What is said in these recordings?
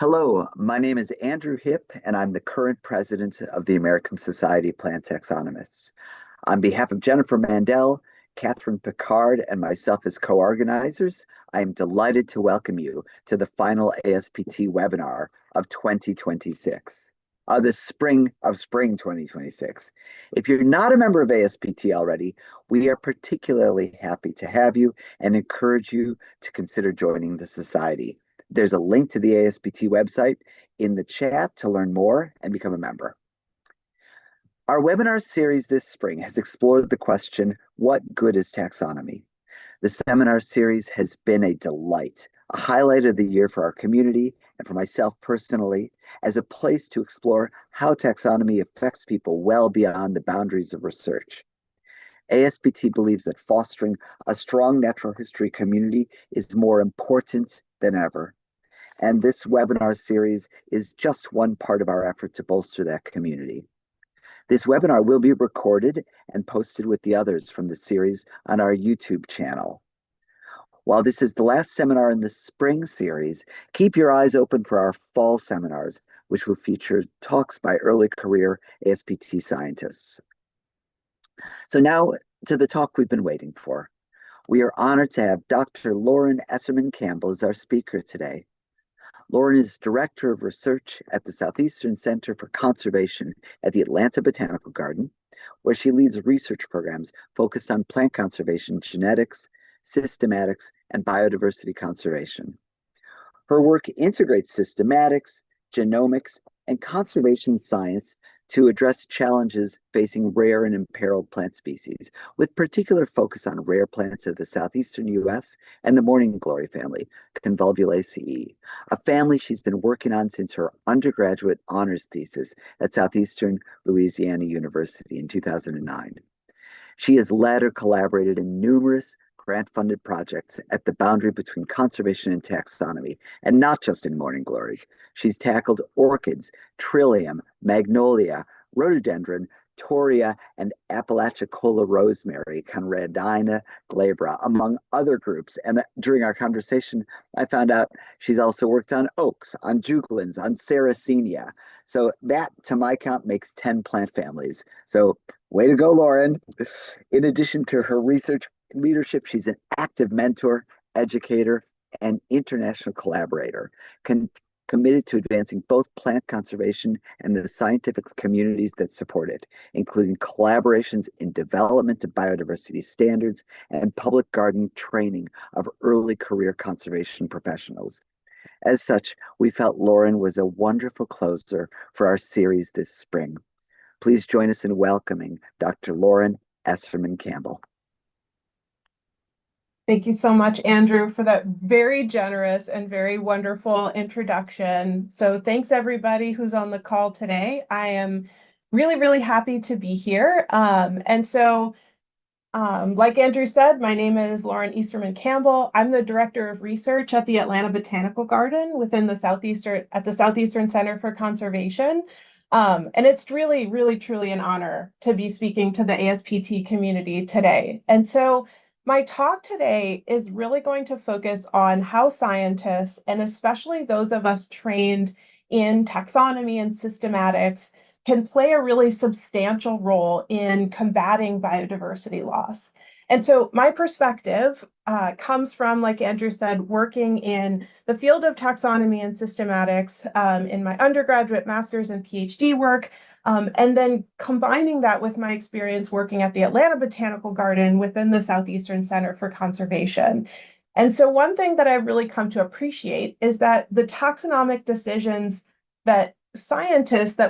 Hello, my name is Andrew Hipp, and I'm the current president of the American Society of Plant Taxonomists. On behalf of Jennifer Mandel, Catherine Picard, and myself as co-organizers, I am delighted to welcome you to the final ASPT webinar of 2026, the spring 2026. If you're not a member of ASPT already, we are particularly happy to have you and encourage you to consider joining the society. There's a link to the ASPT website in the chat to learn more and become a member. Our webinar series this spring has explored the question, what good is taxonomy? The seminar series has been a delight, a highlight of the year for our community and for myself personally, as a place to explore how taxonomy affects people well beyond the boundaries of research. ASPT believes that fostering a strong natural history community is more important than ever. And this webinar series is just one part of our effort to bolster that community. This webinar will be recorded and posted with the others from the series on our YouTube channel. While this is the last seminar in the spring series, keep your eyes open for our fall seminars, which will feature talks by early career ASPT scientists. So now to the talk we've been waiting for. We are honored to have Dr. Lauren Eserman-Campbell as our speaker today. Lauren is Director of Research at the Southeastern Center for Conservation at the Atlanta Botanical Garden, where she leads research programs focused on plant conservation, genetics, systematics, and biodiversity conservation. Her work integrates systematics, genomics, and conservation science to address challenges facing rare and imperiled plant species, with particular focus on rare plants of the southeastern U.S. and the morning glory family, Convolvulaceae, a family she's been working on since her undergraduate honors thesis at Southeastern Louisiana University in 2009. She has led or collaborated in numerous grant-funded projects at the boundary between conservation and taxonomy, and not just in morning glories. She's tackled orchids, trillium, magnolia, rhododendron, toria, and Apalachicola rosemary, Conradina glabra, among other groups. And during our conversation, I found out she's also worked on oaks, on juglans, on Sarracenia. So that, to my count, makes 10 plant families. So way to go, Lauren. In addition to her research leadership, she's an active mentor, educator, and international collaborator, committed to advancing both plant conservation and the scientific communities that support it, including collaborations in development of biodiversity standards and public garden training of early career conservation professionals. As such, we felt Lauren was a wonderful closer for our series this spring. Please join us in welcoming Dr. Lauren Eserman-Campbell. Thank you so much, Andrew, for that very generous and very wonderful introduction. So thanks everybody who's on the call today. I am really, really happy to be here. Like Andrew said, my name is Lauren Eserman-Campbell. I'm the Director of Research at the Atlanta Botanical Garden within the Southeastern Center for Conservation. And it's really, really, truly an honor to be speaking to the ASPT community today. And so my talk today is really going to focus on how scientists, and especially those of us trained in taxonomy and systematics, can play a really substantial role in combating biodiversity loss. And so my perspective comes from, like Andrew said, working in the field of taxonomy and systematics in my undergraduate, master's, and PhD work, and then combining that with my experience working at the Atlanta Botanical Garden within the Southeastern Center for Conservation. And so one thing that I've really come to appreciate is that the taxonomic decisions that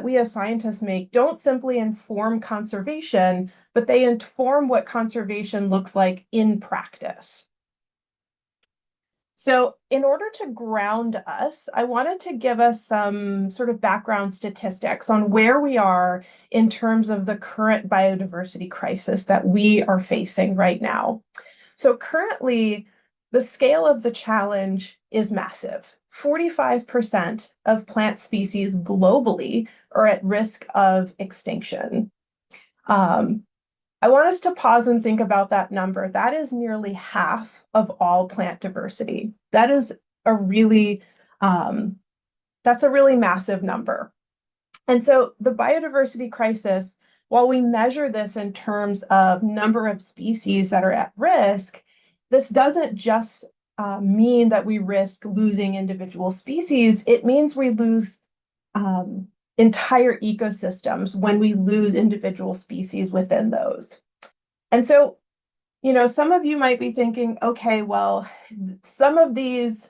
we as scientists make don't simply inform conservation, but they inform what conservation looks like in practice. So in order to ground us, I wanted to give us some sort of background statistics on where we are in terms of the current biodiversity crisis that we are facing right now. So currently, the scale of the challenge is massive. 45% of plant species globally are at risk of extinction. I want us to pause and think about that number. That is nearly half of all plant diversity. That is a really That's a really massive number. And so the biodiversity crisis, while we measure this in terms of number of species that are at risk, this doesn't just mean that we risk losing individual species. It means we lose entire ecosystems when we lose individual species within those. And so, some of you might be thinking, okay, well, some of these,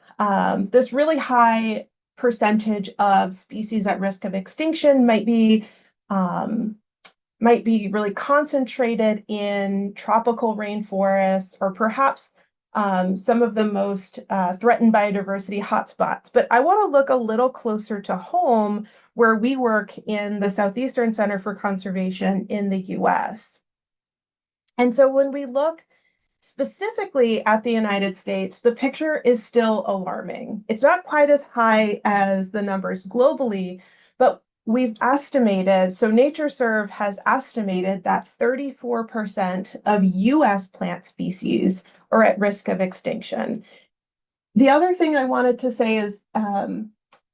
this really high percentage of species at risk of extinction might be really concentrated in tropical rainforests or perhaps some of the most threatened biodiversity hotspots. But I want to look a little closer to home where we work in the Southeastern Center for Conservation in the US. And so when we look specifically at the United States, the picture is still alarming. It's not quite as high as the numbers globally, but we've estimated, so NatureServe has estimated that 34% of US plant species are at risk of extinction. The other thing I wanted to say is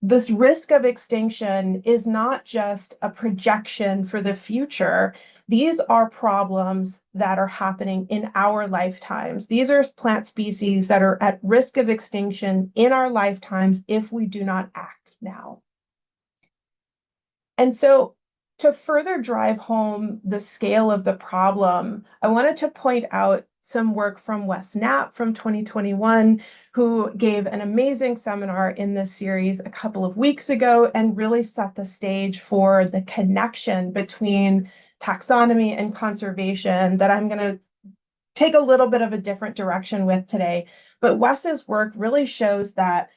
this risk of extinction is not just a projection for the future. These are problems that are happening in our lifetimes. These are plant species that are at risk of extinction in our lifetimes if we do not act now. And so to further drive home the scale of the problem, I wanted to point out some work from Wes Knapp from 2021, who gave an amazing seminar in this series a couple of weeks ago and really set the stage for the connection between taxonomy and conservation that I'm going to take a little bit of a different direction with today. But Wes's work really shows that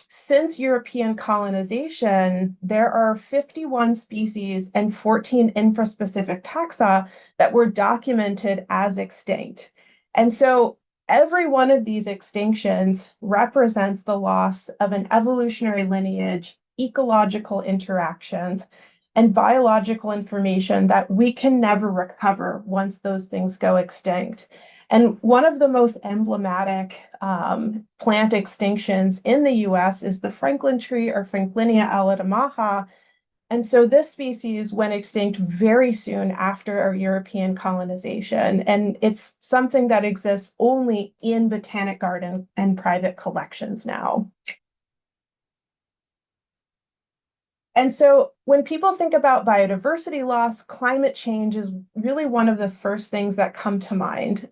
since European colonization, there are 51 species and 14 infraspecific taxa that were documented as extinct. And so every one of these extinctions represents the loss of an evolutionary lineage, ecological interactions, and biological information that we can never recover once those things go extinct. And one of the most emblematic plant extinctions in the US is the Franklin tree or Franklinia alidamaha. And so this species went extinct very soon after our European colonization. And it's something that exists only in Botanic Garden and private collections now. And so when people think about biodiversity loss, climate change is really one of the first things that come to mind.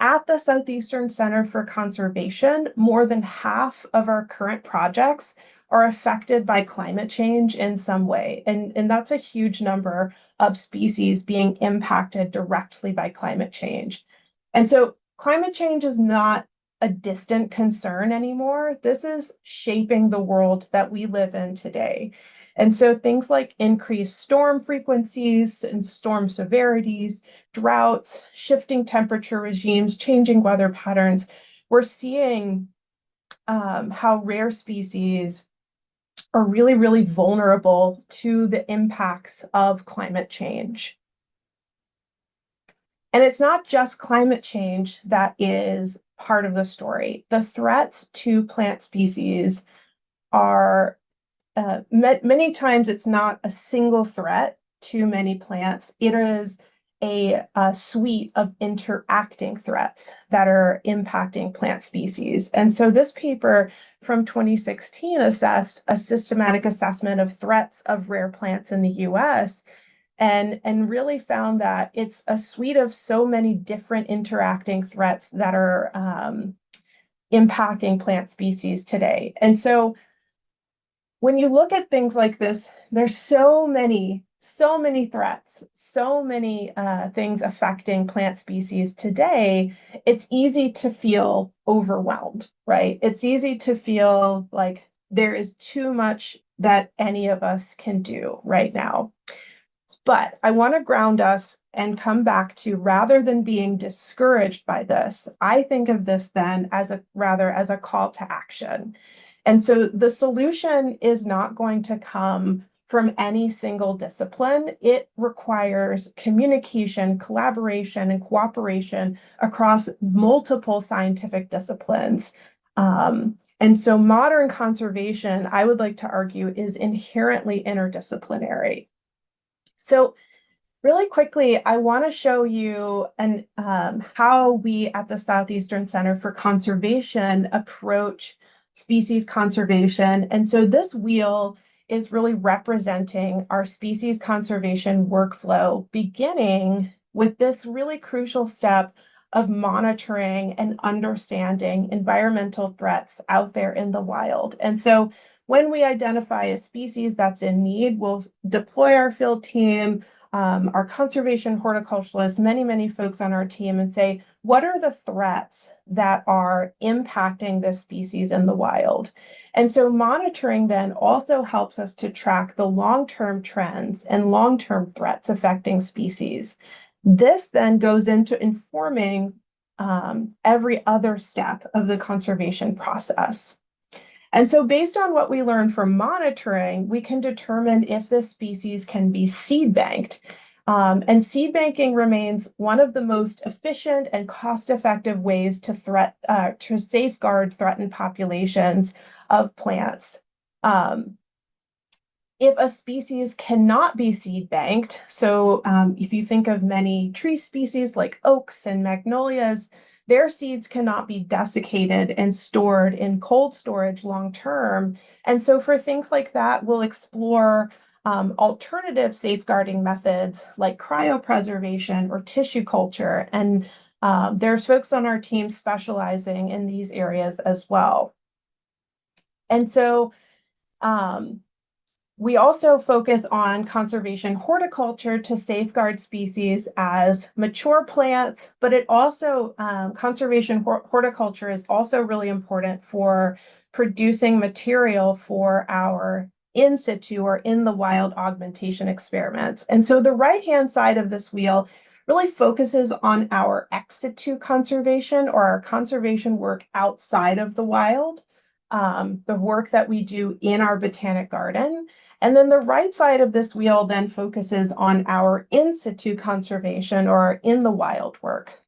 At the Southeastern Center for Conservation, more than half of our current projects are affected by climate change in some way. And that's a huge number of species being impacted directly by climate change. And so climate change is not a distant concern anymore. This is shaping the world that we live in today. And so things like increased storm frequencies and storm severities, droughts, shifting temperature regimes, changing weather patterns, we're seeing how rare species are really, really vulnerable to the impacts of climate change. And it's not just climate change that is part of the story. The threats to plant species are many times it's not a single threat to many plants. It is a suite of interacting threats that are impacting plant species. And so this paper from 2016 assessed a systematic assessment of threats of rare plants in the US and really found that it's a suite of so many different interacting threats that are impacting plant species today. And so when you look at things like this, there's so many threats, so many things affecting plant species today, it's easy to feel overwhelmed, right? It's easy to feel like there is too much that any of us can do right now. But I want to ground us and come back to, rather than being discouraged by this, I think of this then as a call to action. And so the solution is not going to come from any single discipline. It requires communication, collaboration, and cooperation across multiple scientific disciplines. And so modern conservation, I would like to argue, is inherently interdisciplinary. So really quickly, I want to show you how we at the Southeastern Center for Conservation approach species conservation. And so this wheel is really representing our species conservation workflow, beginning with this really crucial step of monitoring and understanding environmental threats out there in the wild. And so when we identify a species that's in need, we'll deploy our field team, our conservation horticulturalists, many folks on our team, and say, what are the threats that are impacting this species in the wild? And so monitoring then also helps us to track the long-term trends and long-term threats affecting species. This then goes into informing every other step of the conservation process. And so based on what we learn from monitoring, we can determine if this species can be seed banked. And seed banking remains one of the most efficient and cost-effective ways to safeguard threatened populations of plants. If a species cannot be seed banked, so if you think of many tree species like oaks and magnolias, their seeds cannot be desiccated and stored in cold storage long term. And so for things like that, we'll explore alternative safeguarding methods like cryopreservation or tissue culture. And there's folks on our team specializing in these areas as well. And so we also focus on conservation horticulture to safeguard species as mature plants, but it also, conservation horticulture is also really important for producing material for our in situ or in the wild augmentation experiments. And so the right-hand side of this wheel really focuses on our ex situ conservation or our conservation work outside of the wild, the work that we do in our botanic garden. And then the right side of this wheel then focuses on our in situ conservation or in the wild work.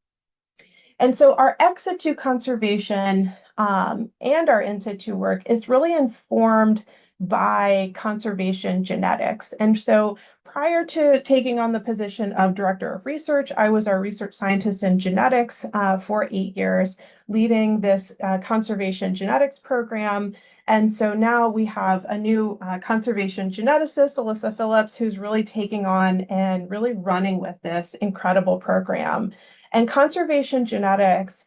And so our ex situ conservation and our in situ work is really informed by conservation genetics. And so prior to taking on the position of director of research, I was our research scientist in genetics for 8 years, leading this conservation genetics program. And so now we have a new conservation geneticist, Alyssa Phillips, who's really taking on and really running with this incredible program. And conservation genetics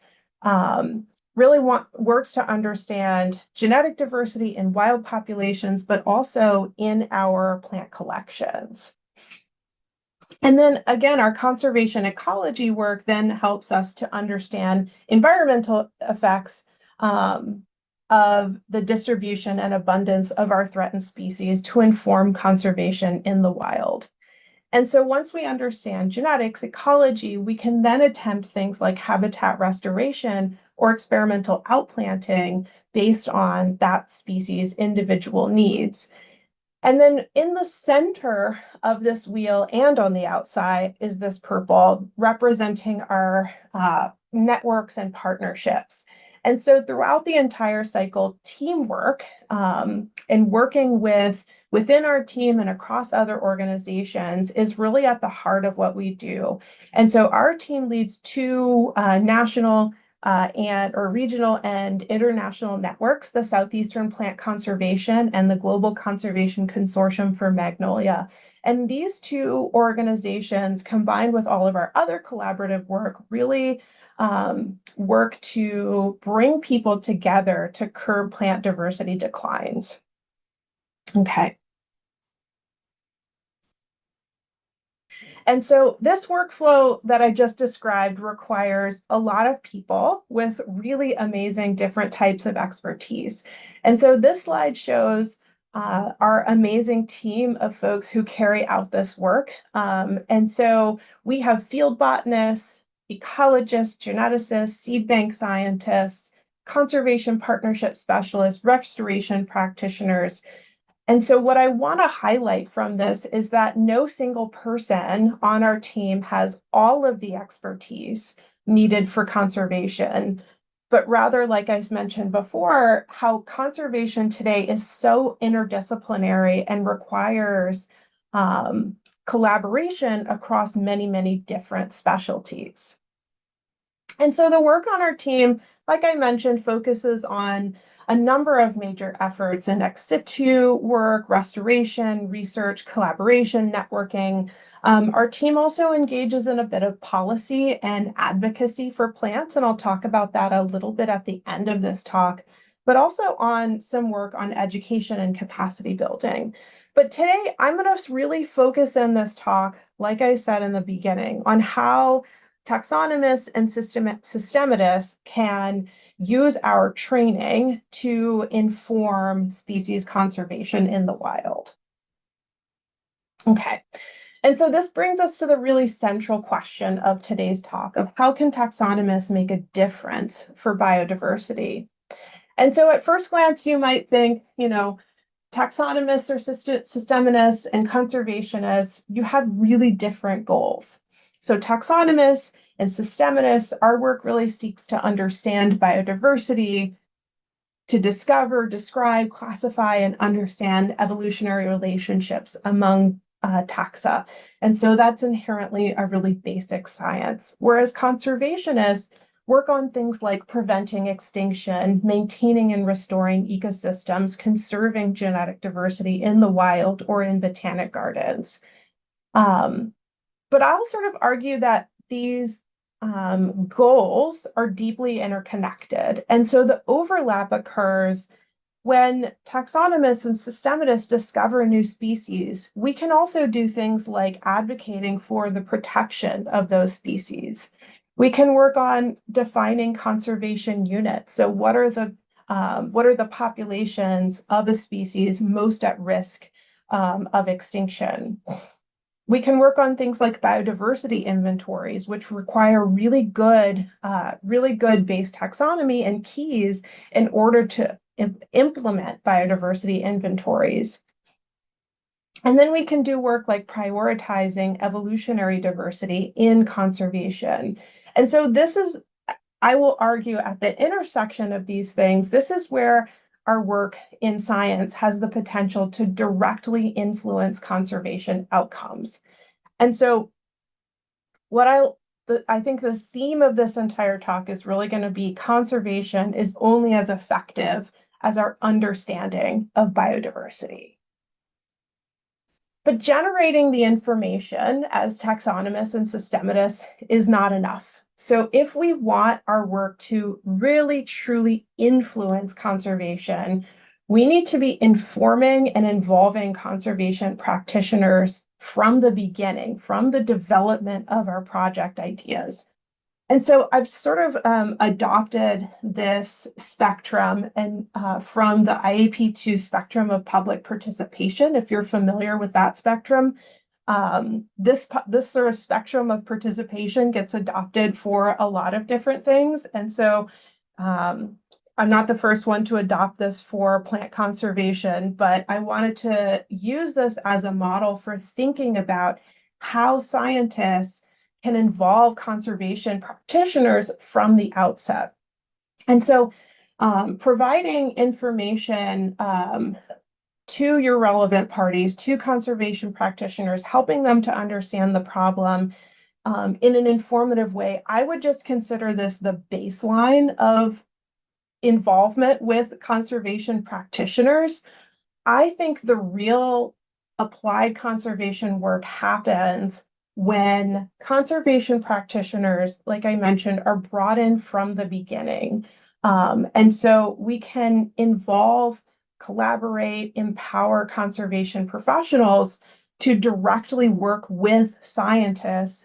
really works to understand genetic diversity in wild populations, but also in our plant collections. And then again, our conservation ecology work then helps us to understand environmental effects of the distribution and abundance of our threatened species to inform conservation in the wild. And so once we understand genetics, ecology, we can then attempt things like habitat restoration or experimental outplanting based on that species' individual needs. And then in the center of this wheel and on the outside is this purple representing our networks and partnerships. And so throughout the entire cycle, teamwork and working within our team and across other organizations is really at the heart of what we do. And so our team leads 2 national or regional and international networks, the Southeastern Plant Conservation and the Global Conservation Consortium for Magnolia. And these 2 organizations, combined with all of our other collaborative work, really work to bring people together to curb plant diversity declines. Okay. And so this workflow that I just described requires a lot of people with really amazing different types of expertise. And so this slide shows our amazing team of folks who carry out this work. And so we have field botanists, ecologists, geneticists, seed bank scientists, conservation partnership specialists, restoration practitioners. And so what I want to highlight from this is that no single person on our team has all of the expertise needed for conservation, but rather, like I mentioned before, how conservation today is so interdisciplinary and requires collaboration across many, many different specialties. And so the work on our team, like I mentioned, focuses on a number of major efforts in ex situ work, restoration, research, collaboration, networking. Our team also engages in a bit of policy and advocacy for plants, and I'll talk about that a little bit at the end of this talk, but also on some work on education and capacity building. But today, I'm going to really focus in this talk, like I said in the beginning, on how taxonomists and systematists can use our training to inform species conservation in the wild. Okay, and so this brings us to the really central question of today's talk of how can taxonomists make a difference for biodiversity? And so at first glance, you might think, taxonomists or systematists and conservationists, you have really different goals. So taxonomists and systematists, our work really seeks to understand biodiversity, to discover, describe, classify, and understand evolutionary relationships among taxa. And so that's inherently a really basic science. Whereas conservationists work on things like preventing extinction, maintaining and restoring ecosystems, conserving genetic diversity in the wild or in botanic gardens. But I'll sort of argue that these goals are deeply interconnected. And so the overlap occurs when taxonomists and systematists discover a new species. We can also do things like advocating for the protection of those species. We can work on defining conservation units. So what are the populations of a species most at risk of extinction? We can work on things like biodiversity inventories, which require really good base taxonomy and keys in order to implement biodiversity inventories. And then we can do work like prioritizing evolutionary diversity in conservation. And so this is, I will argue, at the intersection of these things, this is where our work in science has the potential to directly influence conservation outcomes. And so I think the theme of this entire talk is really going to be conservation is only as effective as our understanding of biodiversity. But generating the information as taxonomists and systematists is not enough. So if we want our work to really, truly influence conservation, we need to be informing and involving conservation practitioners from the beginning, from the development of our project ideas. And so I've sort of adopted this spectrum and from the IAP2 spectrum of public participation. If you're familiar with that spectrum, this sort of spectrum of participation gets adopted for a lot of different things. And so I'm not the first one to adopt this for plant conservation, but I wanted to use this as a model for thinking about how scientists can involve conservation practitioners from the outset. And so providing information to your relevant parties, to conservation practitioners, helping them to understand the problem in an informative way, I would just consider this the baseline of involvement with conservation practitioners. I think the real applied conservation work happens when conservation practitioners, like I mentioned, are brought in from the beginning. And so we can involve, collaborate, empower conservation professionals to directly work with scientists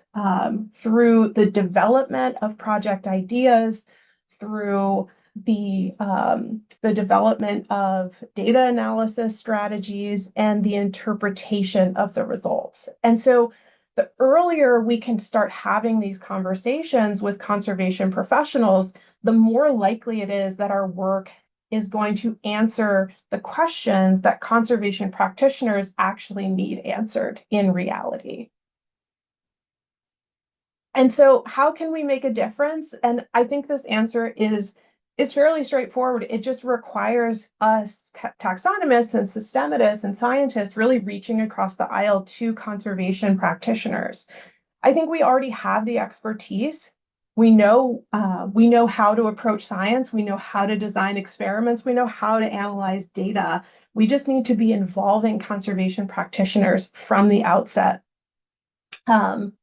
through the development of project ideas, through the development of data analysis strategies, and the interpretation of the results. And so the earlier we can start having these conversations with conservation professionals, the more likely it is that our work is going to answer the questions that conservation practitioners actually need answered in reality. And so how can we make a difference? And I think this answer is is fairly straightforward. It just requires us taxonomists and systematists and scientists really reaching across the aisle to conservation practitioners. I think we already have the expertise. We know how to approach science. We know how to design experiments. We know how to analyze data. We just need to be involving conservation practitioners from the outset,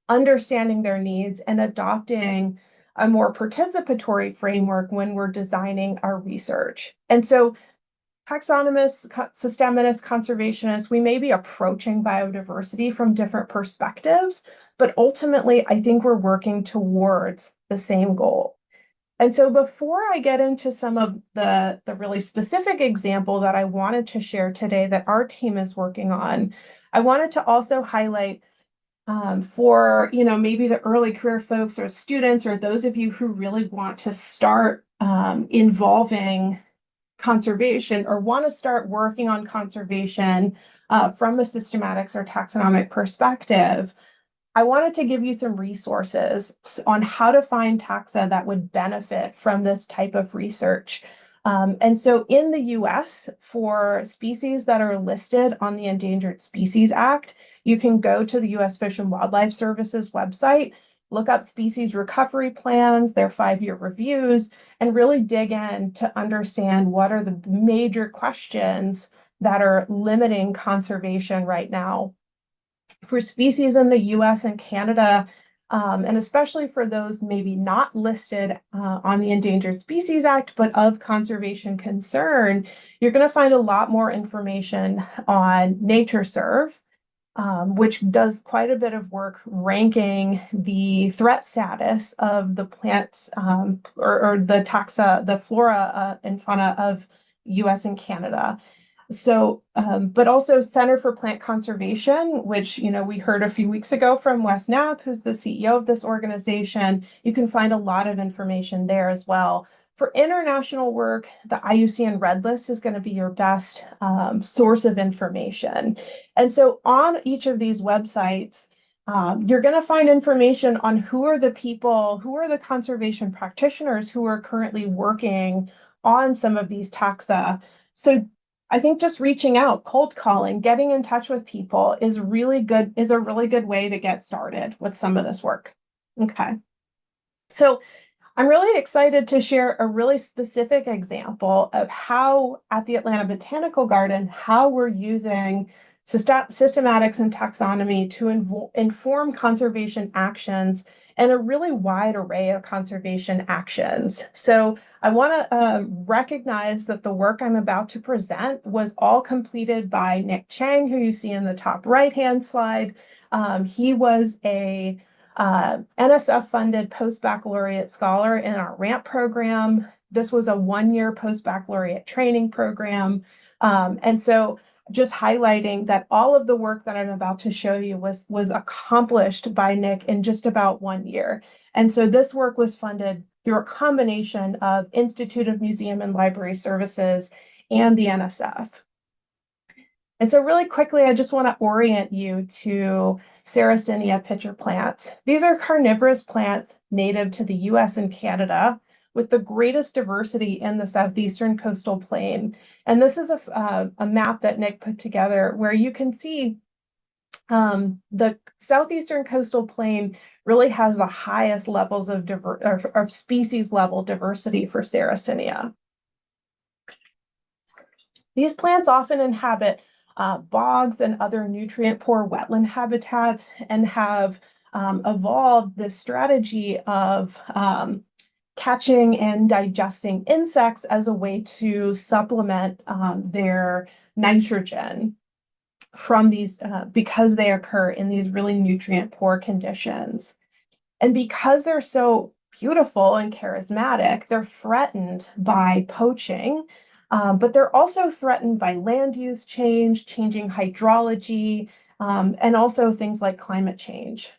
understanding their needs and adopting a more participatory framework when we're designing our research. And so taxonomists, systematists, conservationists, we may be approaching biodiversity from different perspectives, but ultimately, I think we're working towards the same goal. And so before I get into some of the really specific example that I wanted to share today that our team is working on, I wanted to also highlight for maybe the early career folks or students or those of you who really want to start involving conservation or want to start working on conservation from a systematics or taxonomic perspective, I wanted to give you some resources on how to find taxa that would benefit from this type of research. And so in the US, for species that are listed on the Endangered Species Act, you can go to the US Fish and Wildlife Service's website, look up species recovery plans, their 5-year reviews, and really dig in to understand what are the major questions that are limiting conservation right now. For species in the US and Canada, and especially for those maybe not listed on the Endangered Species Act, but of conservation concern, you're going to find a lot more information on NatureServe, which does quite a bit of work ranking the threat status of the plants or the taxa, the flora and fauna of US and Canada. So, but also Center for Plant Conservation, which, we heard a few weeks ago from Wes Knapp, who's the CEO of this organization. You can find a lot of information there as well. For international work, the IUCN Red List is going to be your best source of information. And so on each of these websites, you're going to find information on who are the conservation practitioners who are currently working on some of these taxa. So I think just reaching out, cold calling, getting in touch with people is a really good way to get started with some of this work. Okay. So I'm really excited to share a really specific example of how at the Atlanta Botanical Garden, how we're using systematics and taxonomy to inform conservation actions and a really wide array of conservation actions. So I want to recognize that the work I'm about to present was all completed by Nick Chang, who you see in the top right-hand slide. He was a NSF-funded post-baccalaureate scholar in our RAMP program. This was a 1-year post-baccalaureate training program. And so just highlighting that all of the work that I'm about to show you was accomplished by Nick in just about 1 year. And so this work was funded through a combination of Institute of Museum and Library Services and the NSF. And so really quickly, I just want to orient you to Sarracenia pitcher plants. These are carnivorous plants native to the US and Canada with the greatest diversity in the southeastern coastal plain. And this is a map that Nick put together where you can see the southeastern coastal plain really has the highest levels of species level diversity for Sarracenia. These plants often inhabit bogs and other nutrient-poor wetland habitats and have evolved this strategy of catching and digesting insects as a way to supplement their nitrogen from these because they occur in these really nutrient-poor conditions. And because they're so beautiful and charismatic, they're threatened by poaching. But they're also threatened by land use change, changing hydrology, and also things like climate change.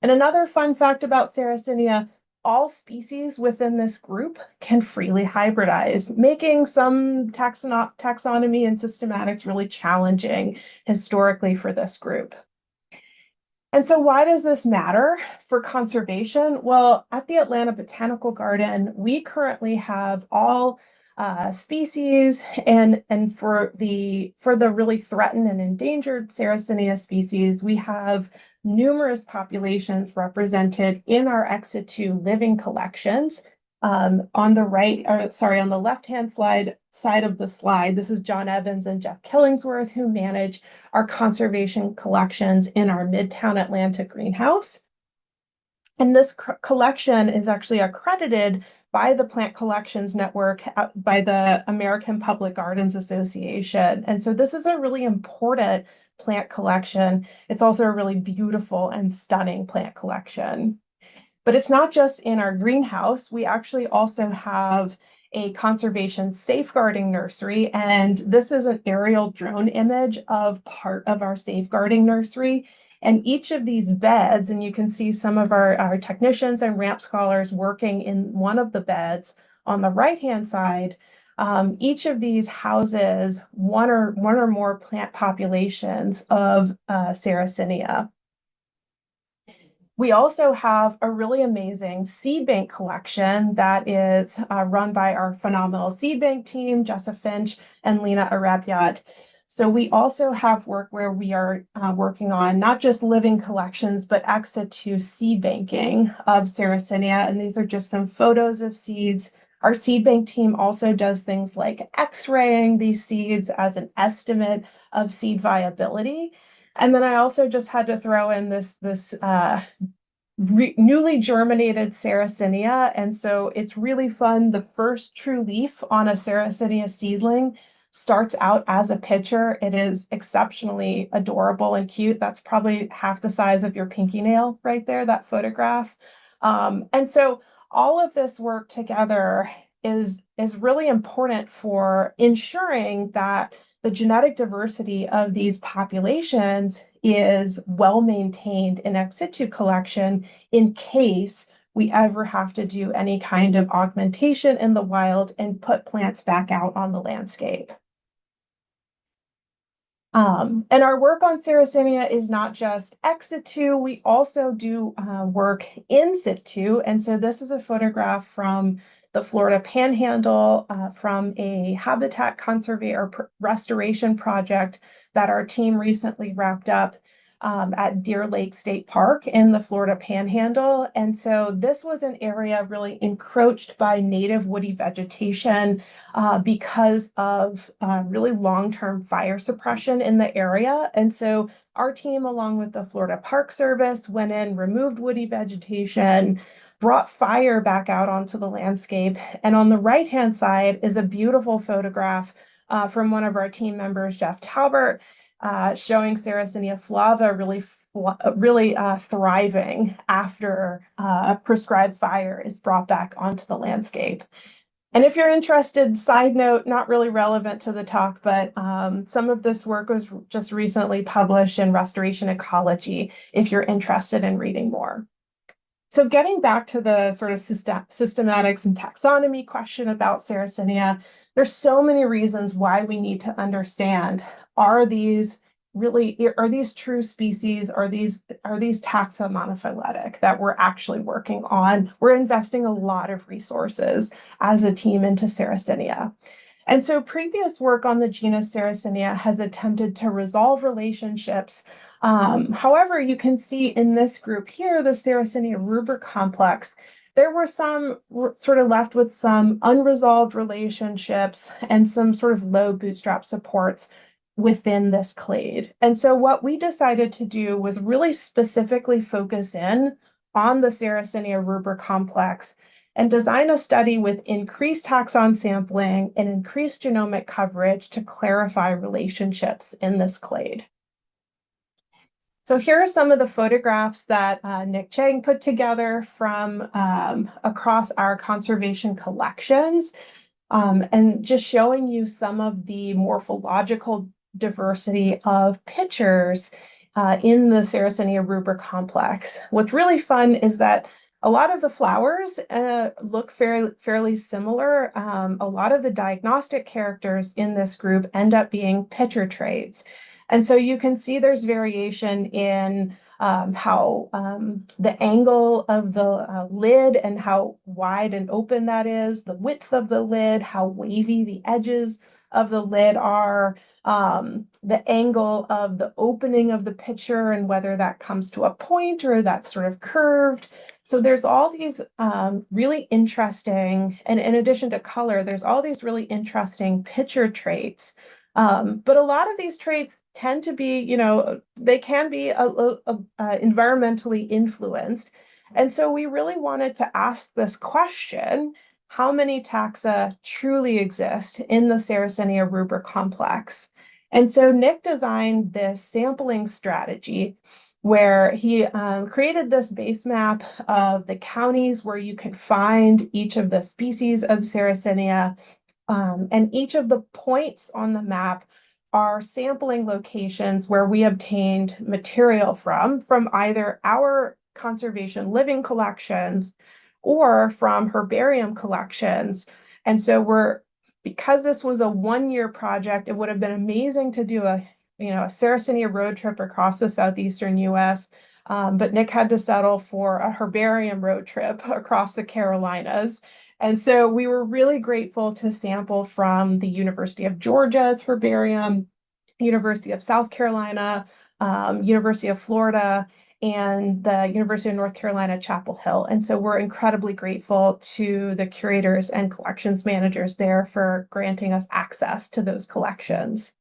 And another fun fact about Sarracenia, all species within this group can freely hybridize, making some taxonomy and systematics really challenging historically for this group. And so why does this matter for conservation? Well, at the Atlanta Botanical Garden, we currently have all species, and for the really threatened and endangered Sarracenia species, we have numerous populations represented in our Exit 2 living collections. On the left-hand side of the slide, this is John Evans and Jeff Killingsworth, who manage our conservation collections in our Midtown Atlanta greenhouse. And this collection is actually accredited by the Plant Collections Network, by the American Public Gardens Association. And so this is a really important plant collection. It's also a really beautiful and stunning plant collection. But it's not just in our greenhouse. We actually also have a conservation safeguarding nursery. And this is an aerial drone image of part of our safeguarding nursery. And each of these beds, and you can see some of our technicians and ramp scholars working in one of the beds on the right-hand side. Each of these houses one or more plant populations of Sarracenia. We also have a really amazing seed bank collection that is run by our phenomenal seed bank team, Jessa Finch and Lena Arabiat. So we also have work where we are working on not just living collections, but Exit 2 seed banking of Sarracenia. And these are just some photos of seeds. Our seed bank team also does things like X-raying these seeds as an estimate of seed viability. And then I also just had to throw in this newly germinated Sarracenia. And so it's really fun. The first true leaf on a Sarracenia seedling starts out as a picture. It is exceptionally adorable and cute. That's probably half the size of your pinky nail right there, that photograph. And so all of this work together is really important for ensuring that the genetic diversity of these populations is well maintained in ex situ collection in case we ever have to do any kind of augmentation in the wild and put plants back out on the landscape. And our work on Sarracenia is not just ex situ, we also do work in situ. And so this is a photograph from the Florida Panhandle from a habitat conservation or restoration project that our team recently wrapped up at Deer Lake State Park in the Florida Panhandle. And so this was an area really encroached by native woody vegetation because of really long-term fire suppression in the area. And so our team, along with the Florida Park Service, went in, removed woody vegetation, brought fire back out onto the landscape. And on the right-hand side is a beautiful photograph from one of our team members, Jeff Talbert, showing Sarracenia flava really thriving after prescribed fire is brought back onto the landscape. And if you're interested, side note, not really relevant to the talk, but some of this work was just recently published in Restoration Ecology, if you're interested in reading more. So getting back to the sort of systematics and taxonomy question about Sarracenia, there's so many reasons why we need to understand, are these true species? Are these taxa monophyletic that we're actually working on? We're investing a lot of resources as a team into Sarracenia. And so previous work on the genus Sarracenia has attempted to resolve relationships. However, you can see in this group here, the Sarracenia rubra complex, there were some sort of left with some unresolved relationships and some sort of low bootstrap supports within this clade. And so what we decided to do was really specifically focus in on the Sarracenia rubra complex and design a study with increased taxon sampling and increased genomic coverage to clarify relationships in this clade. So here are some of the photographs that Nick Chang put together from across our conservation collections, and just showing you some of the morphological diversity of pictures in the Sarracenia rubra complex. What's really fun is that a lot of the flowers look fairly similar. A lot of the diagnostic characters in this group end up being picture traits. And so you can see there's variation in how the angle of the lid and how wide and open that is, the width of the lid, how wavy the edges of the lid are, the angle of the opening of the pitcher and whether that comes to a point or that's sort of curved. So there's all these really interesting, and in addition to color, there's all these really interesting pitcher traits. But a lot of these traits tend to be, they can be environmentally influenced. And so we really wanted to ask this question: how many taxa truly exist in the Sarracenia rubra complex? And so Nick designed this sampling strategy where he created this base map of the counties where you can find each of the species of Sarracenia. And each of the points on the map are sampling locations where we obtained material from either our conservation living collections or from herbarium collections. And so because this was a 1-year project, it would have been amazing to do a Sarracenia road trip across the southeastern US. But Nick had to settle for a herbarium road trip across the Carolinas. And so we were really grateful to sample from the University of Georgia's herbarium, University of South Carolina, University of Florida, and the University of North Carolina, Chapel Hill. And so we're incredibly grateful to the curators and collections managers there for granting us access to those collections.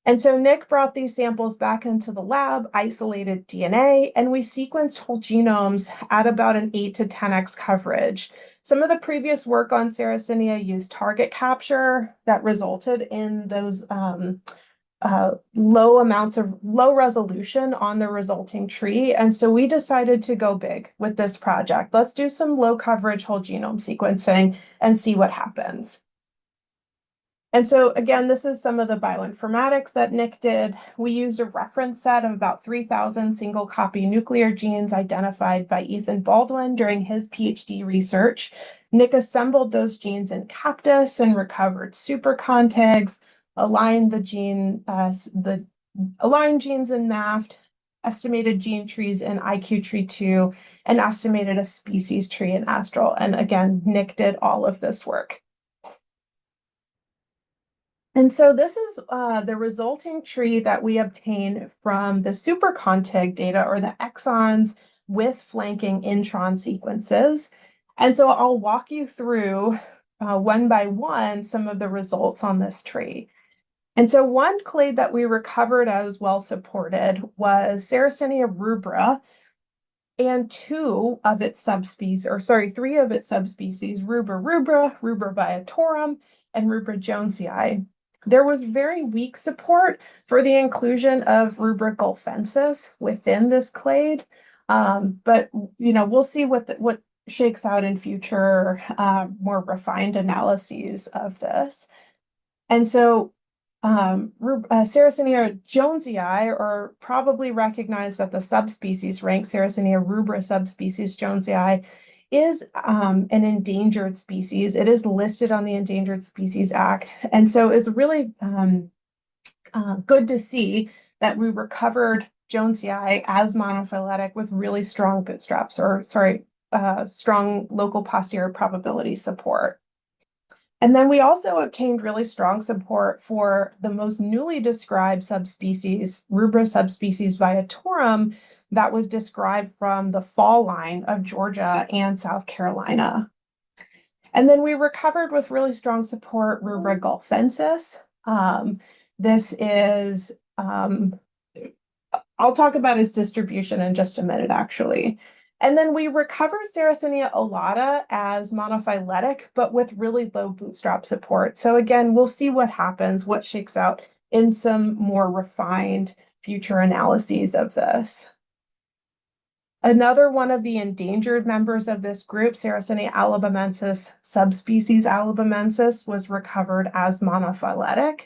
And so Nick brought these samples back into the lab, isolated DNA, and we sequenced whole genomes at about an 8 to 10x coverage. Some of the previous work on Sarracenia used target capture that resulted in those low resolution on the resulting tree. And so we decided to go big with this project. Let's do some low coverage whole genome sequencing and see what happens. And so again, this is some of the bioinformatics that Nick did. We used a reference set of about 3,000 single copy nuclear genes identified by Ethan Baldwin during his PhD research. Nick assembled those genes in Captus and recovered supercontigs, aligned aligned genes in MAFT, estimated gene trees in IQ-Tree2, and estimated a species tree in Astral. And again, Nick did all of this work. And so this is the resulting tree that we obtained from the supercontig data, or the exons with flanking intron sequences. And so I'll walk you through one by one some of the results on this tree. And so one clade that we recovered as well supported was Sarracenia rubra, and three of its subspecies, Rubra rubra, Rubra viatorum, and Rubra jonesii. There was very weak support for the inclusion of Rubra gulfensis within this clade, but we'll see what shakes out in future more refined analyses of this. And so Sarracenia jonesii, or probably recognize that the subspecies rank Sarracenia rubra subspecies jonesii, is an endangered species. It is listed on the Endangered Species Act. And so it's really good to see that we recovered jonesii as monophyletic with really strong bootstraps, strong local posterior probability support. And then we also obtained really strong support for the most newly described subspecies, Rubra subspecies viatorum, that was described from the fall line of Georgia and South Carolina. And then we recovered with really strong support Rubra gulfensis. This is, I'll talk about its distribution in just a minute, actually. And then we recovered Sarracenia alata as monophyletic, but with really low bootstrap support. So again, we'll see what happens, what shakes out in some more refined future analyses of this. Another one of the endangered members of this group, Sarracenia alabamensis, subspecies alabamensis, was recovered as monophyletic,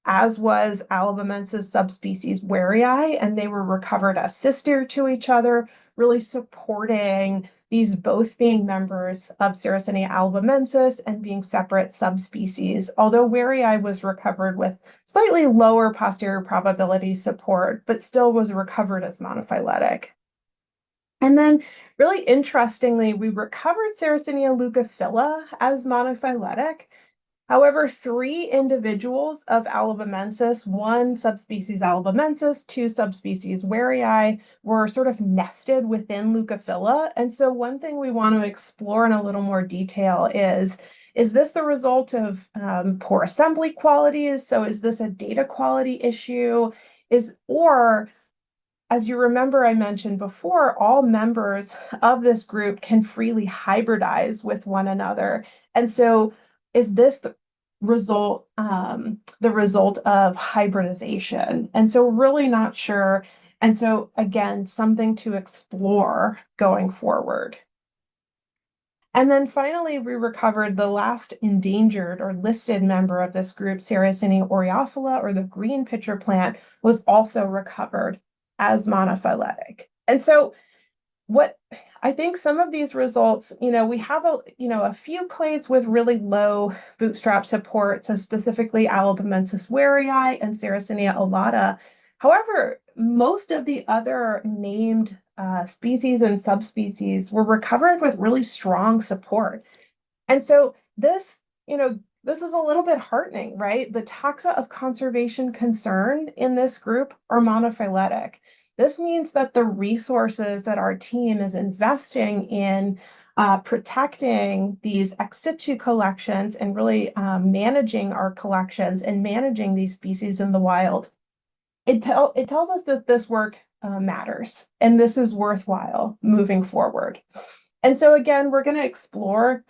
as was alabamensis subspecies warii, and they were recovered as sister to each other, really supporting these both being members of Sarracenia alabamensis and being separate subspecies, although warei was recovered with slightly lower posterior probability support, but still was recovered as monophyletic. And then really interestingly, we recovered Sarracenia leucophylla as monophyletic. However, 3 individuals of alabamensis, 1 subspecies alabamensis, 2 subspecies warei, were sort of nested within leucophylla. And so one thing we want to explore in a little more detail is this the result of poor assembly qualities? So is this a data quality issue? Or as you remember, I mentioned before, all members of this group can freely hybridize with one another. And so is this the result of hybridization? And so really not sure. And so again, something to explore going forward. And then finally, we recovered the last endangered or listed member of this group, Sarracenia aureophila, or the green pitcher plant, was also recovered as monophyletic. And so what I think some of these results, we have a few clades with really low bootstrap support, so specifically alabamensis warei and Sarracenia alata. However, most of the other named species and subspecies were recovered with really strong support. And so this is a little bit heartening, right? The taxa of conservation concern in this group are monophyletic. This means that the resources that our team is investing in protecting these ex situ collections and really managing our collections and managing these species in the wild, it tells us that this work matters and this is worthwhile moving forward. And so again, we're going to explore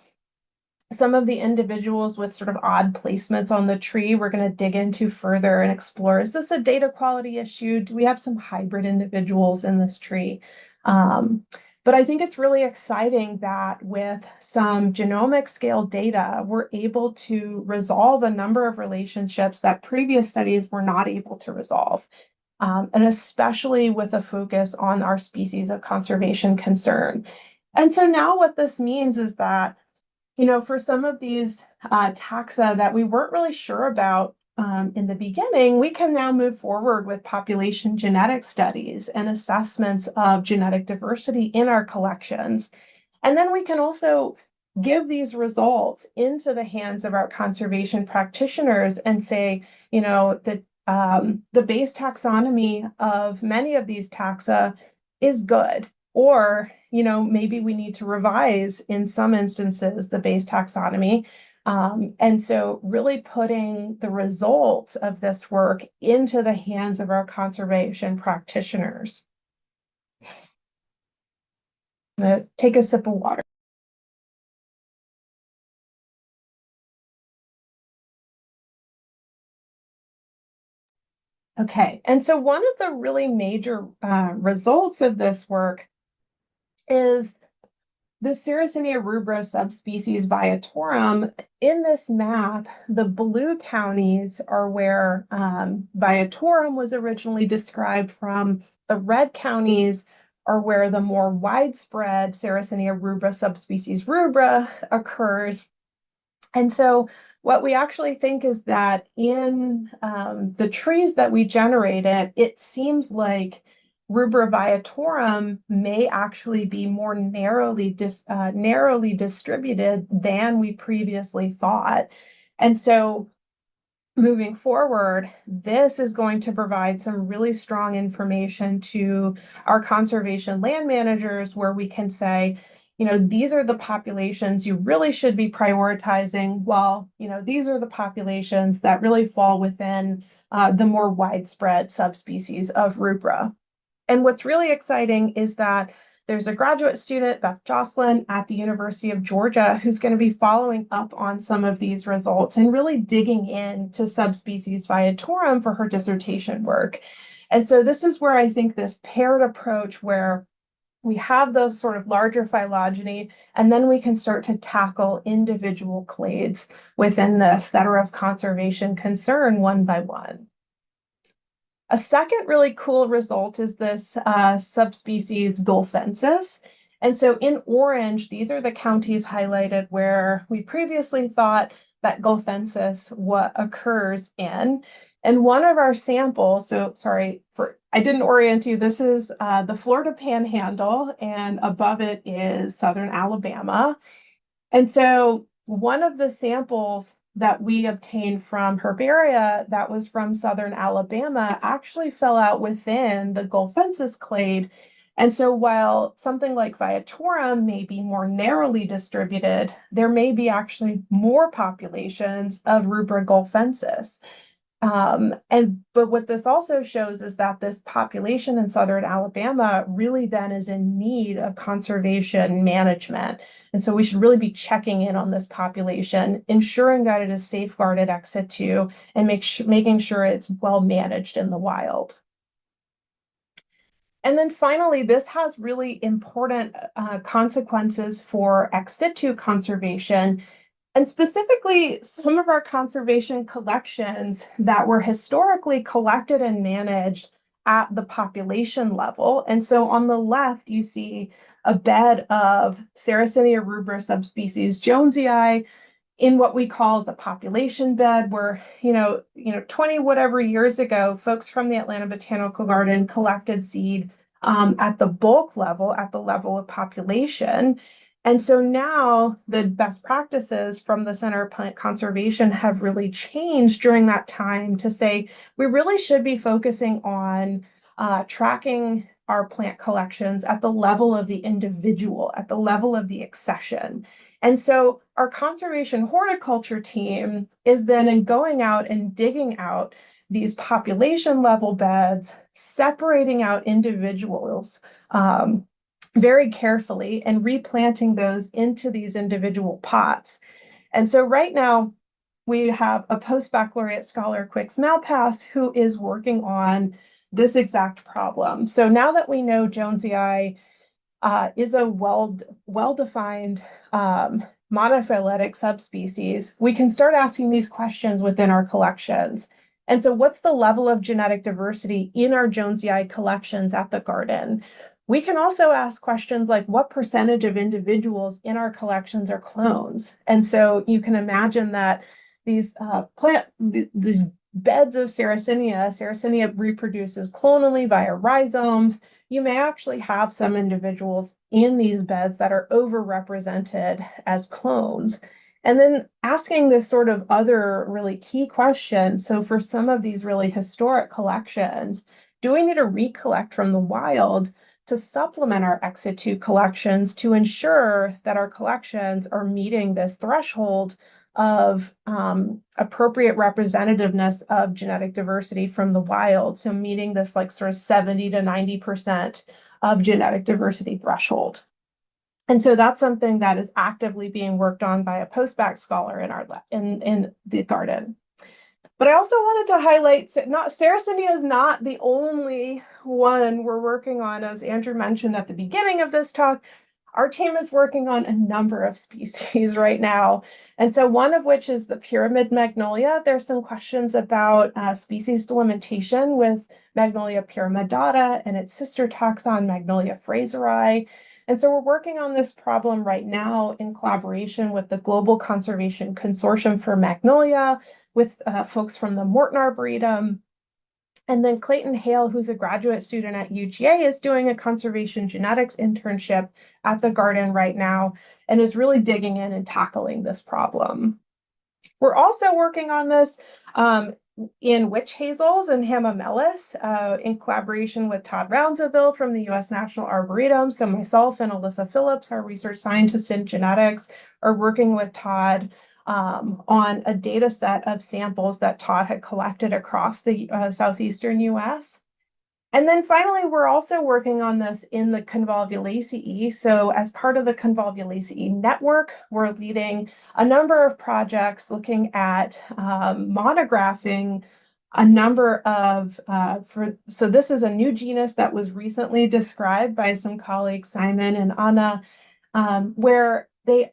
some of the individuals with sort of odd placements on the tree. We're going to dig into further and explore, is this a data quality issue? Do we have some hybrid individuals in this tree? But I think it's really exciting that with some genomic scale data, we're able to resolve a number of relationships that previous studies were not able to resolve. And especially with a focus on our species of conservation concern. And so now what this means is that for some of these taxa that we weren't really sure about in the beginning, we can now move forward with population genetic studies and assessments of genetic diversity in our collections. And then we can also give these results into the hands of our conservation practitioners and say, that the base taxonomy of many of these taxa is good. Or, maybe we need to revise in some instances the base taxonomy. And so really putting the results of this work into the hands of our conservation practitioners. I'm going to take a sip of water. Okay, and so one of the really major results of this work is the Sarracenia rubra subspecies Viatorum. In this map, the blue counties are where Viatorum was originally described from. The red counties are where the more widespread Sarracenia rubra subspecies rubra occurs. And so what we actually think is that in the trees that we generated, it seems like Rubra viatorum may actually be more narrowly distributed than we previously thought. And so moving forward, this is going to provide some really strong information to our conservation land managers where we can say, these are the populations you really should be prioritizing, while, these are the populations that really fall within the more widespread subspecies of rubra. And what's really exciting is that there's a graduate student, Beth Jocelyn, at the University of Georgia, who's going to be following up on some of these results and really digging into subspecies Viatorum for her dissertation work. And so this is where I think this paired approach, where we have those sort of larger phylogeny, and then we can start to tackle individual clades within this that are of conservation concern one by one. A second really cool result is this subspecies Gulfensis. And so in orange, these are the counties highlighted where we previously thought that Gulfensis what occurs in. And one of our samples, so sorry for I didn't orient you. This is the Florida Panhandle, and above it is southern Alabama. And so one of the samples that we obtained from herbaria that was from southern Alabama actually fell out within the Gulfensis clade. And so while something like Viatorum may be more narrowly distributed, there may be actually more populations of Rubra gulfensis. But what this also shows is that this population in southern Alabama really then is in need of conservation management. And so we should really be checking in on this population, ensuring that it is safeguarded ex situ, and making sure it's well managed in the wild. And then finally, this has really important consequences for ex situ conservation. And specifically, some of our conservation collections that were historically collected and managed at the population level. And so on the left, you see a bed of Sarracenia rubra subspecies Jonesii in what we call as a population bed, where 20 whatever years ago, folks from the Atlanta Botanical Garden collected seed at the bulk level, at the level of population. And so now the best practices from the Center of Plant Conservation have really changed during that time to say we really should be focusing on tracking our plant collections at the level of the individual, at the level of the accession. And so our conservation horticulture team is then in going out and digging out these population level beds, separating out individuals very carefully and replanting those into these individual pots. And so right now we have a post-baccalaureate scholar, Quix Malpass, who is working on this exact problem. So now that we know Jonesii is a well-defined monophyletic subspecies, we can start asking these questions within our collections. And so what's the level of genetic diversity in our Jonesii collections at the garden? We can also ask questions like what percentage of individuals in our collections are clones? And so you can imagine that these these beds of Sarracenia reproduces clonally via rhizomes. You may actually have some individuals in these beds that are overrepresented as clones. And then asking this sort of other really key question. So for some of these really historic collections, do we need to recollect from the wild to supplement our ex situ collections to ensure that our collections are meeting this threshold of appropriate representativeness of genetic diversity from the wild? So meeting this like sort of 70 to 90% of genetic diversity threshold. And so that's something that is actively being worked on by a postbac scholar in the garden. But I also wanted to highlight, Sarracenia is not the only one we're working on. As Andrew mentioned at the beginning of this talk, our team is working on a number of species right now. And so one of which is the pyramid magnolia. There's some questions about species delimitation with Magnolia pyramidata and its sister taxon, Magnolia fraseri. And so we're working on this problem right now in collaboration with the Global Conservation Consortium for Magnolia, with folks from the Morton Arboretum. And then Clayton Hale, who's a graduate student at UGA, is doing a conservation genetics internship at the garden right now and is really digging in and tackling this problem. We're also working on this in witch hazels and hamamelis in collaboration with Todd Rounsaville from the U.S. National Arboretum. So myself and Alyssa Phillips, our research scientist in genetics, are working with Todd on a data set of samples that Todd had collected across the southeastern U.S. And then finally, we're also working on this in the Convolvulaceae. So as part of the Convolvulaceae network, we're leading a number of projects looking at monographing a number of, so this is a new genus that was recently described by some colleagues, Simon and Anna, where they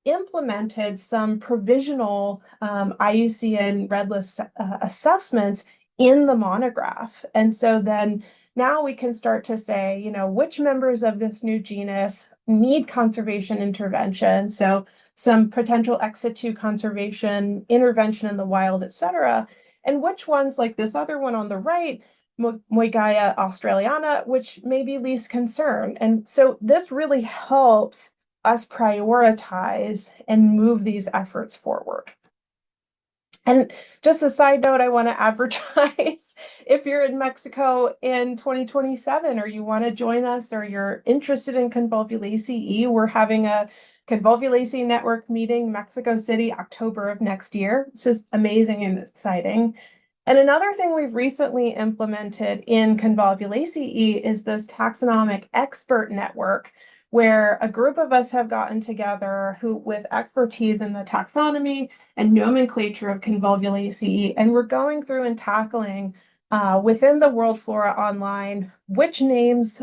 implemented some provisional IUCN red list assessments in the monograph. And so then now we can start to say, which members of this new genus need conservation intervention, so some potential ex situ conservation intervention in the wild, etc., and which ones, like this other one on the right, Moigaia australiana, which may be least concern. And so this really helps us prioritize and move these efforts forward. And just a side note, I want to advertise if you're in Mexico in 2027 or you want to join us or you're interested in Convolvulaceae, we're having a Convolvulaceae Network meeting, Mexico City, October of next year. It's just amazing and exciting. And another thing we've recently implemented in Convolvulaceae is this taxonomic expert network, where a group of us have gotten together who with expertise in the taxonomy and nomenclature of Convolvulaceae, and we're going through and tackling within the World Flora Online which names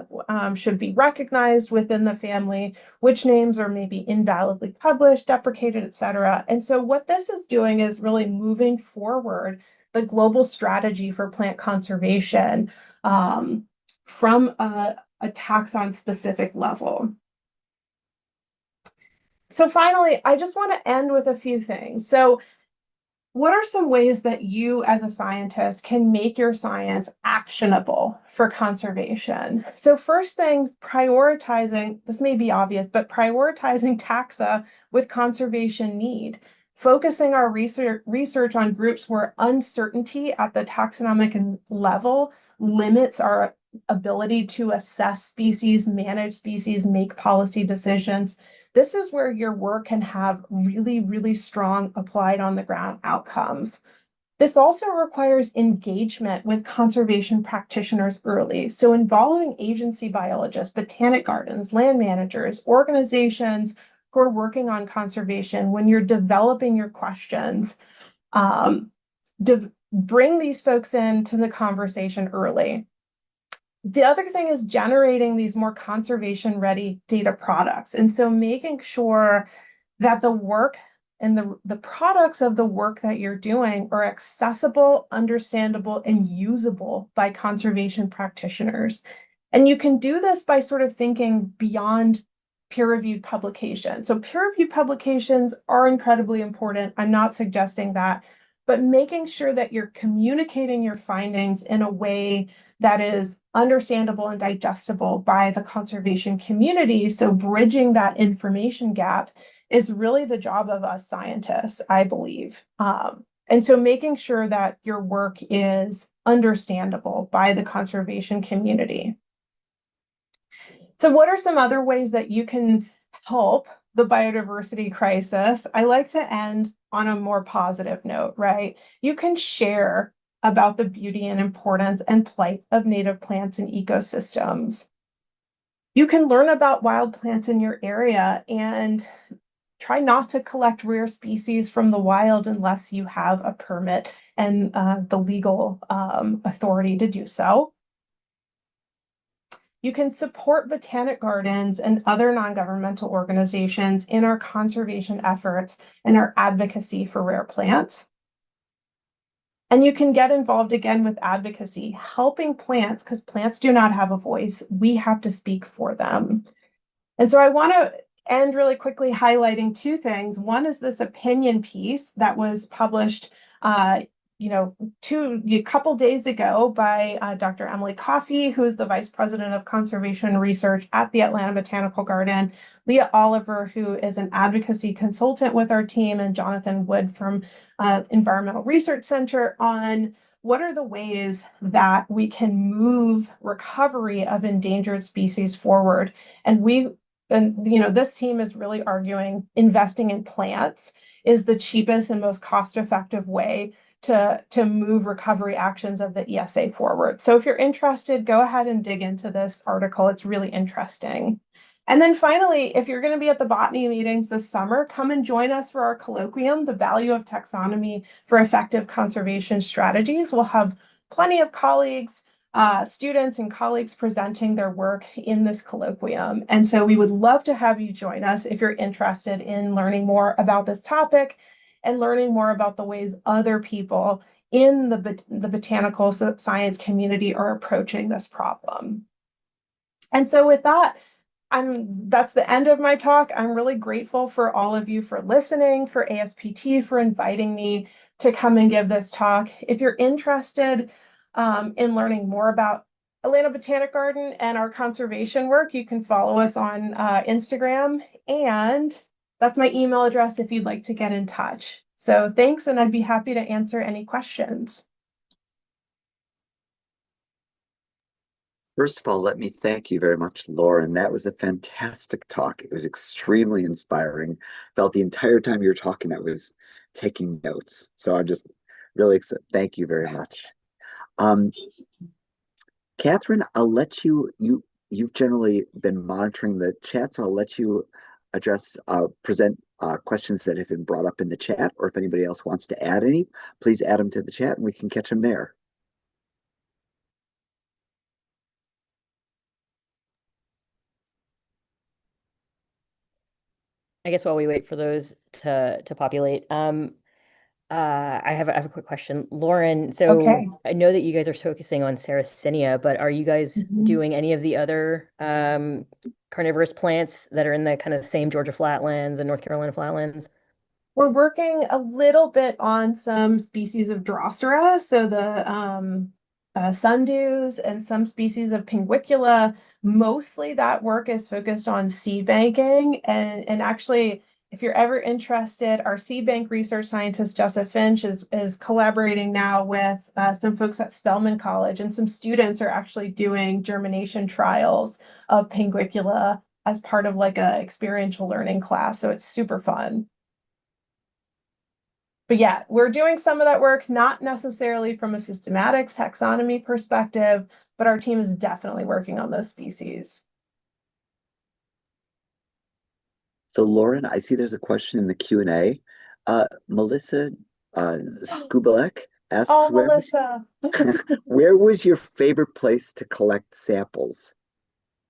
should be recognized within the family, which names are maybe invalidly published, deprecated, etc. And so what this is doing is really moving forward the global strategy for plant conservation from a taxon specific level. So finally, I just want to end with a few things. So what are some ways that you as a scientist can make your science actionable for conservation? So first thing, prioritizing, this may be obvious, but prioritizing taxa with conservation need, focusing our research on groups where uncertainty at the taxonomic level limits our ability to assess species, manage species, make policy decisions. This is where your work can have really, really strong applied on the ground outcomes. This also requires engagement with conservation practitioners early. So involving agency biologists, botanic gardens, land managers, organizations who are working on conservation when you're developing your questions. Bring these folks into the conversation early. The other thing is generating these more conservation ready data products. And so making sure that the work and the products of the work that you're doing are accessible, understandable, and usable by conservation practitioners. And you can do this by sort of thinking beyond peer-reviewed publications. So peer-reviewed publications are incredibly important. I'm not suggesting that, but making sure that you're communicating your findings in a way that is understandable and digestible by the conservation community. So bridging that information gap is really the job of us scientists, I believe. And so making sure that your work is understandable by the conservation community. So what are some other ways that you can help the biodiversity crisis? I like to end on a more positive note, right? You can share about the beauty and importance and plight of native plants and ecosystems. You can learn about wild plants in your area and try not to collect rare species from the wild unless you have a permit and the legal authority to do so. You can support botanic gardens and other non-governmental organizations in our conservation efforts and our advocacy for rare plants. And you can get involved again with advocacy, helping plants, because plants do not have a voice. We have to speak for them. And so I want to end really quickly highlighting two things. One is this opinion piece that was published a couple days ago by Dr. Emily Coffey, who's the Vice President of Conservation Research at the Atlanta Botanical Garden, Leah Oliver, who is an advocacy consultant with our team, and Jonathan Wood from Environmental Research Center on what are the ways that we can move recovery of endangered species forward. This team is really arguing investing in plants is the cheapest and most cost-effective way to move recovery actions of the ESA forward. So if you're interested, go ahead and dig into this article. It's really interesting. And then finally, if you're going to be at the botany meetings this summer, come and join us for our colloquium, The Value of Taxonomy for Effective Conservation Strategies. We'll have plenty of colleagues, students and colleagues presenting their work in this colloquium. And so we would love to have you join us if you're interested in learning more about this topic and learning more about the ways other people in the botanical science community are approaching this problem. And so with that, that's the end of my talk. I'm really grateful for all of you for listening, for ASPT for inviting me to come and give this talk. If you're interested in learning more about Atlanta Botanic Garden and our conservation work, you can follow us on Instagram, and that's my email address if you'd like to get in touch. So thanks, and I'd be happy to answer any questions. First of all, let me thank you very much, Lauren. That was a fantastic talk. It was extremely inspiring. Felt the entire time you were talking, I was taking notes. So I'm just really excited. Thank you very much. Um, Catherine, I'll let you've generally been monitoring the chat, so I'll let you address present questions that have been brought up in the chat, or if anybody else wants to add any, please add them to the chat and we can catch them there. I guess while we wait for those to populate, I have a quick question, Lauren. So Okay. I know that you guys are focusing on Sarracenia, but are you guys doing any of the other carnivorous plants that are in the kind of same Georgia flatlands and North Carolina flatlands? We're working a little bit on some species of Drosera, so the sundews and some species of Pinguicula. Mostly that work is focused on seed banking, and actually, if you're ever interested, our seed bank research scientist Jessa Finch is collaborating now with some folks at Spelman College, and some students are actually doing germination trials of Pinguicula as part of like a experiential learning class. So it's super fun. But yeah, we're doing some of that work, not necessarily from a systematics taxonomy perspective, but our team is definitely working on those species. So Lauren, I see there's a question in the Q&A. Melissa Skubelek asks, Oh, Melissa. where was your favorite place to collect samples?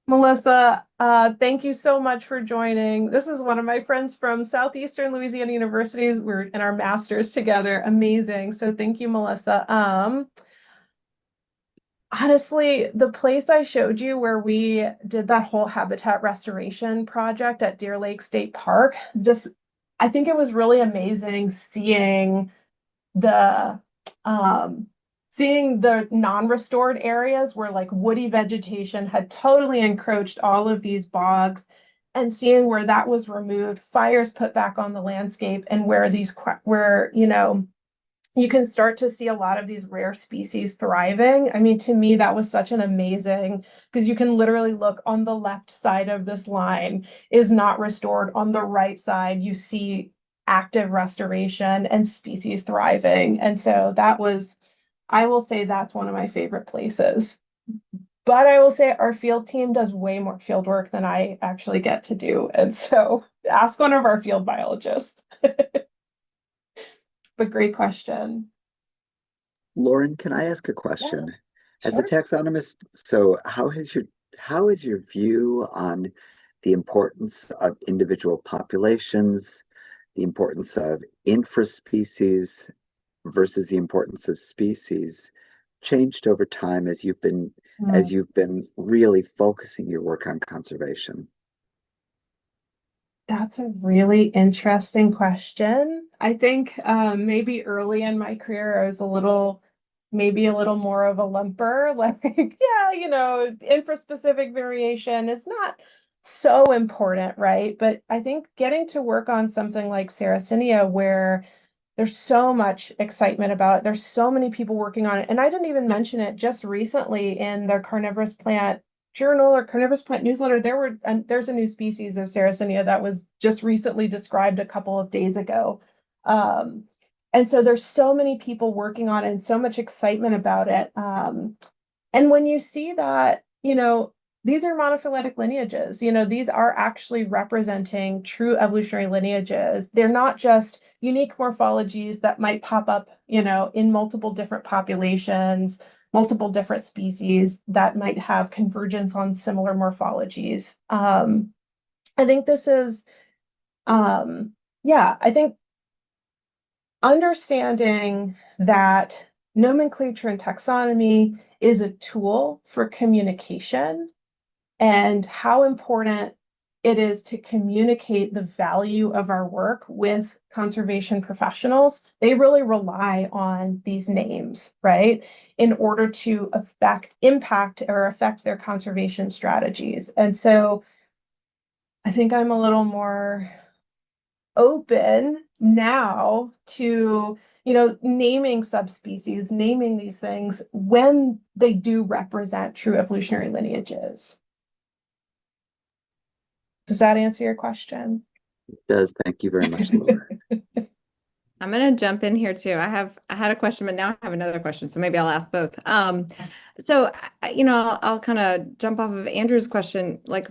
Melissa, thank you so much for joining. This is one of my friends from Southeastern Louisiana University. We're in our masters together. Amazing. So thank you, Melissa. Honestly, the place I showed you where we did that whole habitat restoration project at Deer Lake State Park, I think it was really amazing the um seeing the non-restored areas where like woody vegetation had totally encroached all of these bogs, and seeing where that was removed, fires put back on the landscape, and where you can start to see a lot of these rare species thriving. I mean, to me, that was such an amazing, because you can literally look on the left side of this line is not restored. On the right side, you see active restoration and species thriving. And so I will say that's one of my favorite places. But I will say our field team does way more field work than I actually get to do. And so ask one of our field biologists. But great question. Lauren, can I ask a question? Yeah, As a sure. taxonomist, so how is your view on the importance of individual populations, the importance of infraspecies versus the importance of species changed over time as you've been really focusing your work on conservation? That's a really interesting question. I think maybe early in my career, I was maybe a little more of a lumper. Like, yeah, infraspecific variation is not so important, right? But I think getting to work on something like Sarracenia, where there's so much excitement about it, there's so many people working on it. And I didn't even mention it just recently in the Carnivorous Plant Journal or Carnivorous Plant Newsletter. There's a new species of Sarracenia that was just recently described a couple of days ago. Um, and so there's so many people working on it and so much excitement about it. And when you see that, these are monophyletic lineages, these are actually representing true evolutionary lineages. They're not just unique morphologies that might pop up, in multiple different populations, multiple different species that might have convergence on similar morphologies. I think this is, yeah, I think understanding that nomenclature and taxonomy is a tool for communication and how important it is to communicate the value of our work with conservation professionals. They really rely on these names, right, in order to impact their conservation strategies. And so I think I'm a little more open now to, naming subspecies, naming these things when they do represent true evolutionary lineages. Does that answer your question? It does. Thank you very much, Laura. I'm going to jump in here too. I had a question, but now I have another question, so maybe I'll ask both. So, I'll kind of jump off of Andrew's question. Like,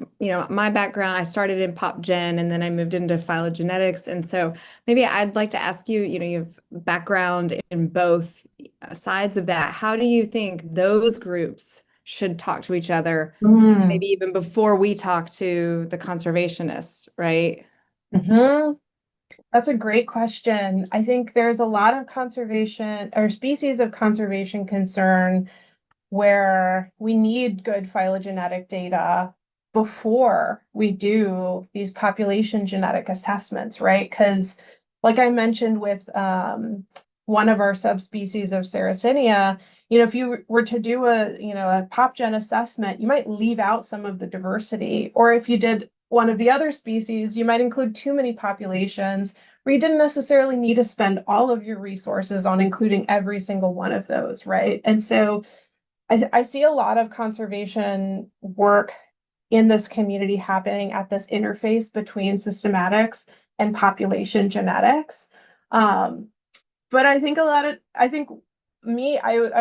my background, I started in pop gen and then I moved into phylogenetics. And so maybe I'd like to ask you, you have background in both sides of that. How do you think those groups should talk to each other, maybe even before we talk to the conservationists, right? Mm-hmm. That's a great question. I think there's a lot of conservation or species of conservation concern where we need good phylogenetic data before we do these population genetic assessments, right? Because like I mentioned with one of our subspecies of Sarracenia, if you were to do a pop gen assessment, you might leave out some of the diversity. Or if you did one of the other species, you might include too many populations where you didn't necessarily need to spend all of your resources on including every single one of those, right? And so I see a lot of conservation work in this community happening at this interface between systematics and population genetics. But I think I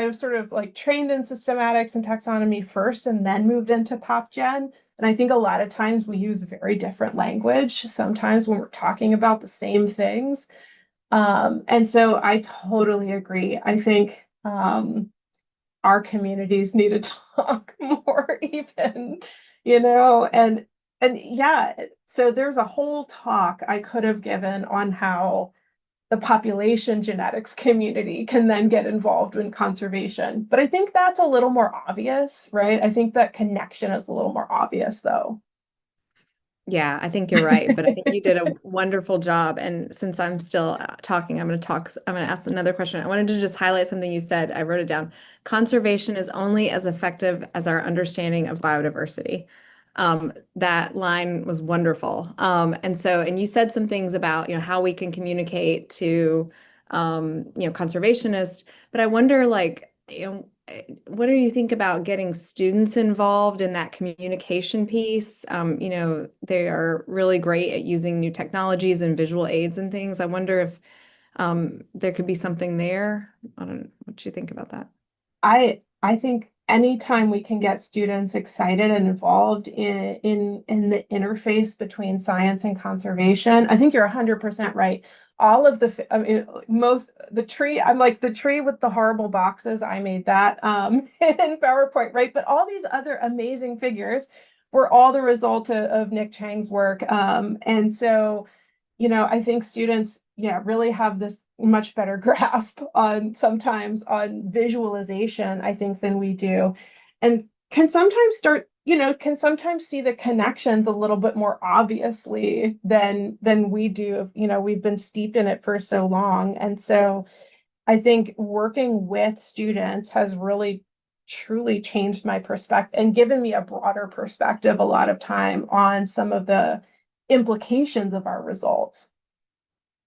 was sort of like trained in systematics and taxonomy first and then moved into pop gen. And I think a lot of times we use very different language sometimes when we're talking about the same things. And so I totally agree. I think our communities need to talk more even, and yeah, so there's a whole talk I could have given on how the population genetics community can then get involved in conservation. But I think that's a little more obvious, right? I think that connection is a little more obvious though. Yeah, I think you're right, but I think you did a wonderful job. And since I'm still talking, I'm going to ask another question. I wanted to just highlight something you said. I wrote it down. Conservation is only as effective as our understanding of biodiversity. That line was wonderful. And you said some things about, how we can communicate to, conservationists, but I wonder, like, what do you think about getting students involved in that communication piece? They are really great at using new technologies and visual aids and things. I wonder if there could be something there. I don't know. What do you think about that? I think anytime we can get students excited and involved in the interface between science and conservation, I think you're 100% right. All of the tree, I'm like the tree with the horrible boxes, I made that in PowerPoint, right? But all these other amazing figures were all the result of Nick Chang's work. And so I think students, really have this much better grasp sometimes on visualization, I think, than we do. And can sometimes see the connections a little bit more obviously than we do. We've been steeped in it for so long. And so I think working with students has really truly changed my perspective and given me a broader perspective a lot of time on some of the implications of our results.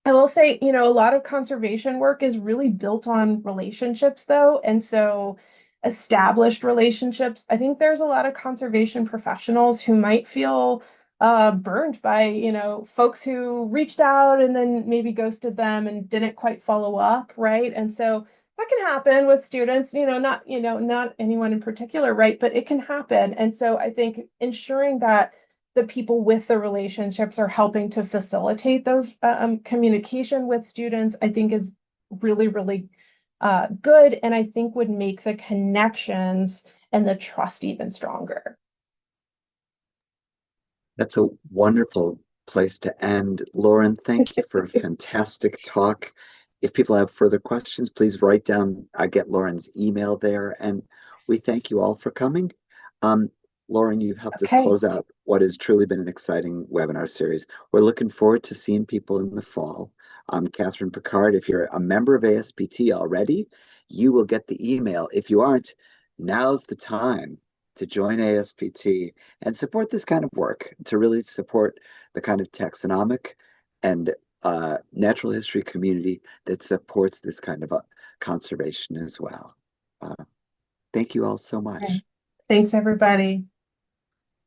I will say, a lot of conservation work is really built on relationships, though. And so established relationships, I think there's a lot of conservation professionals who might feel burned by, folks who reached out and then maybe ghosted them and didn't quite follow up, right? And so that can happen with students, not anyone in particular, right? But it can happen. And so I think ensuring that the people with the relationships are helping to facilitate those communication with students, I think is really, really good. And I think would make the connections and the trust even stronger. That's a wonderful place to end. Lauren, thank you for a fantastic talk. If people have further questions, please write down, I get Lauren's email there. And we thank you all for coming. Lauren, you've helped us Okay. close out what has truly been an exciting webinar series. We're looking forward to seeing people in the fall. I'm Catherine Picard. If you're a member of ASPT already, you will get the email. If you aren't, now's the time to join ASPT and support this kind of work, to really support the kind of taxonomic and natural history community that supports this kind of conservation as well. Thank you all so much. Okay. Thanks, everybody.